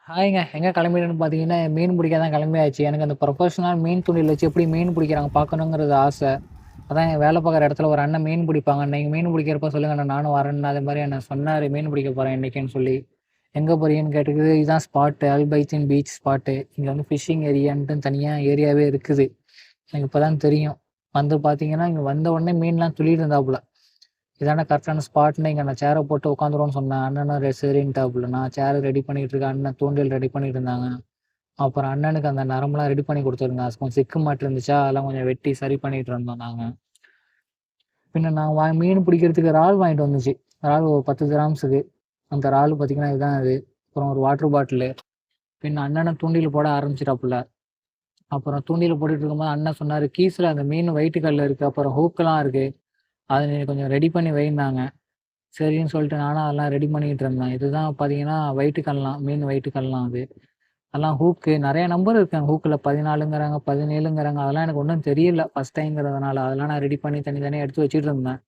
ஹாய்ங்க. எங்க கிளம்பிட்டேன்னு பார்த்தீங்கன்னா, மீன் பிடிக்க தான் கிளம்பியாச்சு. எனக்கு அந்த ப்ரொஃபஷனல் மீன் தூண்டில் வச்சு எப்படி மீன் பிடிக்கிறாங்க பார்க்கணுங்கிறது ஆசை. அதான் என் வேலை பார்க்குற இடத்துல ஒரு அண்ணன் மீன் பிடிப்பாங்க. நீங்க மீன் பிடிக்கிறப்ப சொல்லுங்க அண்ணா நானும் வரேன்னு அதே மாரி என்ன சொன்னாரு. மீன் பிடிக்க போறேன் இன்னைக்குன்னு சொல்லி. எங்க போறீங்கன்னு கேட்டதுக்கு, இதான் ஸ்பாட்டு அல்பைத்தின் பீச் ஸ்பாட்டு. இங்க வந்து ஃபிஷிங் ஏரியான்ட்டு தனியா ஏரியாவே இருக்குது. எனக்கு இப்ப தான் தெரியும். வந்து பார்த்தீங்கன்னா, இங்க வந்த உடனே மீன்லாம் துள்ளிட்டு இருந்தாப்புல. இதானே கரெக்டான ஸ்பாட்ன்னு இங்க நான் சேர போட்டு உட்காந்துருவோம்ன்னு சொன்னேன். அண்ணனும் சரின்ட்டாப்புல. நான் சேர் ரெடி பண்ணிட்டு இருக்கேன். அண்ணன் தூண்டில் ரெடி பண்ணிட்டு இருந்தாங்க. அப்புறம் அண்ணனுக்கு அந்த நரம்பெல்லாம் ரெடி பண்ணி குடுத்துருந்தேன். அது கொஞ்சம் சிக்கு மாட்டு இருந்துச்சா, அதெல்லாம் கொஞ்சம் வெட்டி சரி பண்ணிட்டு இருந்தோம் நாங்க. பின்ன நான் மீன் பிடிக்கிறதுக்கு இறால் வாங்கிட்டு வந்துச்சு. இறால் ஒரு 10 கிராம்ஸுக்கு. அந்த இறால் பார்த்தீங்கன்னா, இதுதான் அது. அப்புறம் ஒரு வாட்டர் பாட்டிலு. பின்ன அண்ணனும் தூண்டில் போட ஆரம்பிச்சுட்டாப்புல. அப்புறம் தூண்டில் போட்டுட்டு இருக்கும்போது அண்ணன் சொன்னாரு, "கீஸ்ல அந்த மீன் வயிட்டு கல்ல இருக்கு. அப்புறம் ஹூக்கெல்லாம் இருக்கு. அத நீ கொஞ்சம் ரெடி பண்ணி வைன்னாங்க." சரின்னு சொல்லிட்டு நானும் அதெல்லாம் ரெடி பண்ணிட்டு இருந்தேன். இதுதான் பார்த்தீங்கன்னா, வயிட்டுக்கல்லாம், மீன் வயிட்டுக்கல்லாம் அது. அதெல்லாம் ஹூக்கு நெறைய நம்பர் இருக்கு ஹூக்குல 14ங்கிறாங்க, 17ங்கிறாங்க. அதெல்லாம் எனக்கு ஒண்ணும் தெரியல. ஃபர்ஸ்ட் டைம்ங்கிறதுனால. அதெல்லாம் நான் ரெடி பண்ணி தனியா எடுத்து வச்சுட்டு இருந்தேன்.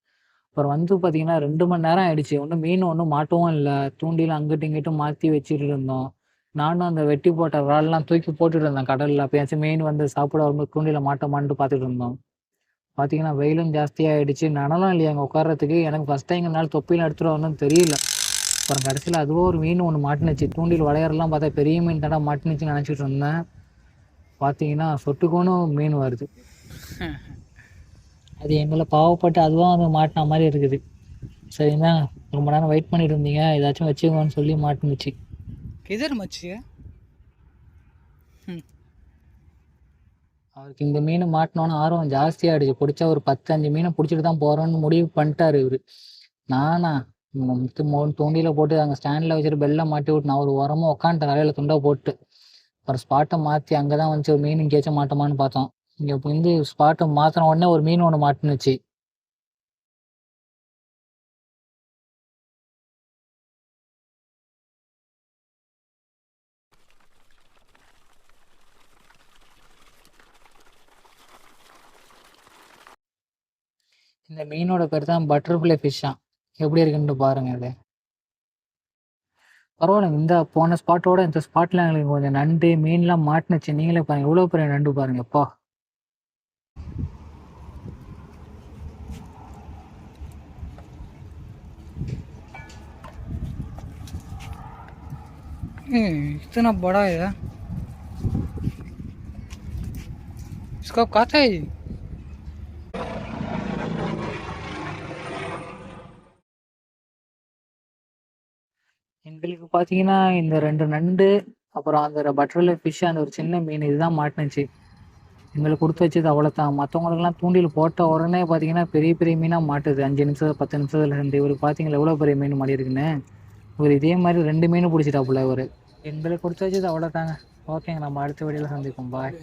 அப்புறம் வந்து பார்த்தீங்கன்னா, 2 மணி நேரம் ஆயிடுச்சு. ஒண்ணும் மாட்டவும் இல்ல. தூண்டில அங்கிட்டும், இங்கிட்டும் மாத்தி வச்சுட்டு இருந்தோம். நானும் அந்த வெட்டி போட்ட இறால்லாம் தூக்கி போட்டுட்டு இருந்தேன் கடல்ல. அப்பயாச்சும் மீன் வந்து சாப்பிட வரும்போது தூண்டில மாட்டோமான்ட்டு பார்த்துட்டு இருந்தோம். பார்த்தீங்கன்னா, வெயிலும் ஜாஸ்தியாயிடுச்சு. நிழலும் இல்லையா அங்க உட்கார்றதுக்கு. எனக்கு ஃபர்ஸ்ட் டைம்ங்கிறனால தொப்பிலாம் எடுத்துட்டு வரணும்னு தெரியல. அப்புறம் கடைசியில அதுவோ ஒரு மீன் ஒண்ணு மாட்டுனுச்சு. தூண்டில் வலையறலாம் பார்த்தா பெரிய மீன் தான்டா மாட்டுனுச்சுன்னு நெனச்சுட்டு இருந்தேன். பார்த்தீங்கன்னா, சொட்டுக்கோணும் மீன் வருது. அது எங்கள பாவப்பட்டு அதுவா வந்து மாட்டுன மாரி இருக்குது. சரிங்களா, ரொம்ப நேரம் வெயிட் பண்ணிட்டு இருந்தீங்க. ஏதாச்சும் வச்சுக்கோங்கன்னு சொல்லி மாட்டுனுச்சு. किधर मच्छी है? அவருக்கு இந்த மீன் மாட்டுனோனே ஆர்வம் ஜாஸ்தியாயிடுச்சு. புடிச்சா ஒரு 10, 5 மீன புடிச்சிட்டு தான் போறோம்ன்னு முடிவு பண்ணிட்டாரு இவரு. நானா தூண்டில போட்டு அங்க ஸ்டாண்ட்ல வச்சுட்டு பெல்ல மாட்டி விட்டு நான் ஒரு ஓரமா உட்காந்துட்டேன் தலையில துண்ட போட்டு. அப்புறம் ஸ்பாட்ட மாத்தி அங்க தான் வந்துச்சு ஒரு மீன் எங்கேயாச்சும் மாட்டோமான்னு பார்த்தோம். இங்க வந்து ஸ்பாட்ட மாத்துன உடனே ஒரு மீன் ஒண்ணு மாட்டுனுச்சு. இந்த மீனோட பேர் தான் பட்டர்ஃப்ளை ஃபிஷ்ஷாம். எப்படி இருக்குன்னு பாருங்க இது. பரவாயில்லங்க. இந்த போன ஸ்பாட்டோட இந்த ஸ்பாட்ல எங்களுக்கு கொஞ்சம் நண்டு, மீன்லாம் மாட்டுனுச்சு. நீங்களே பாருங்க. எவ்வளோ பெரிய நண்டு பாருங்க அப்பா! इतना बड़ा है। इसको आप खाता है जी? எங்களுக்கு பார்த்தீங்கன்னா, இந்த 2 நண்டு, அப்புறம் அந்த பட்டர்ஃப்ளை ஃபிஷ் அந்த ஒரு சின்ன மீன் இதுதான் மாட்டுனுச்சு. எங்களுக்கு குடுத்து வச்சது அவ்வளோதான். மத்தவங்களுக்கெல்லாம் தூண்டில் போட்ட உடனே பார்த்தீங்கன்னா, பெரிய பெரிய மீனா மாட்டுது. 5 நிமிஷம், 10 நிமிஷத்துல இருந்து. இவருக்கு பார்த்தீங்களா எவ்வளோ பெரிய மீன் மாட்டியிருக்குன்னு. இவரு இதே மாரி 2 மீன் புடிச்சிட்டாப்புல இவரு. எங்களுக்கு குடுத்து வச்சது அவ்வளோதாங்க. ஓகேங்க. நம்ம அடுத்த வீடியோல சந்திப்போம். பாய்.